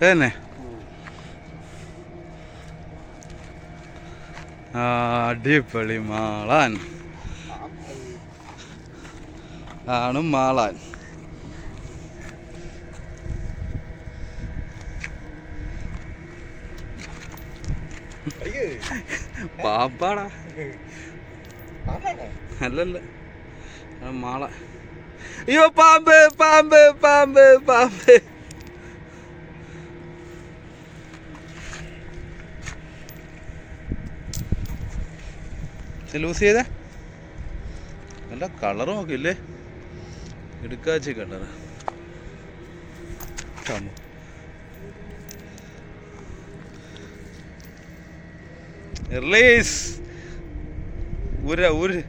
തന്നെ അടിപൊളി മാളാൻ ആണ് മാളാൻ. പാപ്പാടാ അല്ലല്ല മാള. അയ്യോ പാമ്പ് പാമ്പ് പാമ്പ് പാമ്പ്. ലൂസ് ചെയ്തേ നല്ല കളറ് നോക്കില്ലേ, എടുക്കാച്ച കളറ്. റിലീസ് ഊര ഊര്.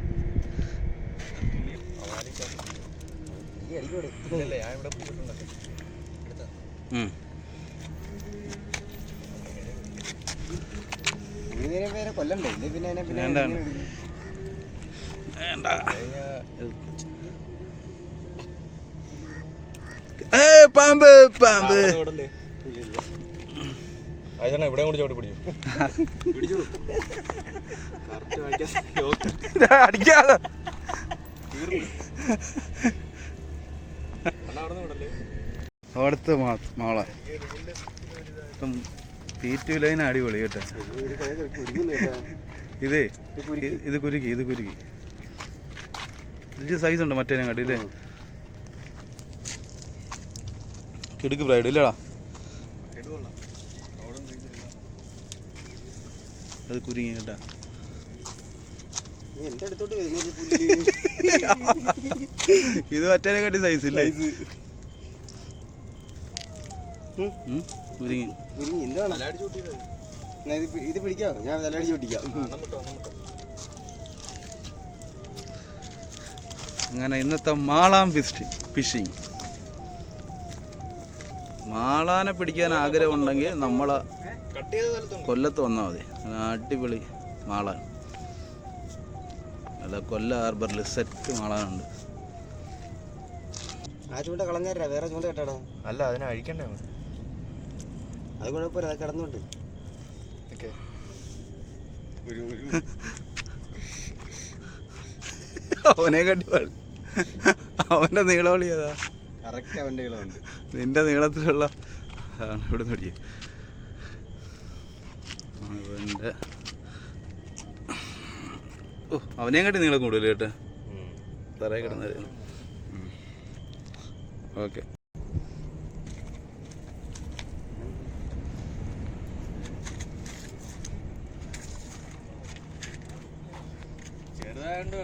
പാമ്പ് പാമ്പ് ഇവിടെ കൂടി ചോട്ടി പിടിച്ചു അടിക്കാതെ അവിടുത്തെ മാള തീറ്റു ലൈൻ അടിപൊളി കേട്ടോ. ഇത് കുരുക്കി ഇത് സൈസ് ഉണ്ട് മറ്റേ കാട്ടി ഇല്ലേ. കിടുക്ക് ബ്രൈഡ് ഇല്ലടാ, അത് കുരുങ്ങി കേട്ടാ. ഇത് മറ്റേ കാട്ടി സൈസ് ഇല്ലേ, കുരുങ്ങി. ഇത് പിടിക്കാം, ഞാൻ തലടിച്ച് പൊട്ടിക്കാം. അങ്ങനെ ഇന്നത്തെ മാളാൻ ഫിഷിങ്. മാളാനെ പിടിക്കാൻ ആഗ്രഹം ഉണ്ടെങ്കിൽ നമ്മളെ കൊല്ലത്ത് വന്നാൽ മതി. അടിപൊളി മാളാൻ. അല്ല കൊല്ല ഹാർബറിൽ സെറ്റ് മാളാനുണ്ട്. ആ ചൂണ്ട കളഞ്ഞാ വേറെ ചൂണ്ട കേട്ടാടാ. അല്ല അതിനെ അഴിക്കണ്ടേ, അത് കുഴപ്പമില്ല, അത് കിടന്നുണ്ട്. അവനെ കണ്ടി അവന്റെ നീളവളി അതാ കറക്റ്റ്. അവന്റെ നീളമുണ്ട്, നിന്റെ നീളത്തിലുള്ള ഇവിടെ നോടിയേ. അവൻ്റെ അവനെയും കാട്ടി നീളം കൂടുതൽ കേട്ടോ, തറയിൽ കിടന്നായിരുന്നു. ഓക്കെ ചെറുതായിട്ട്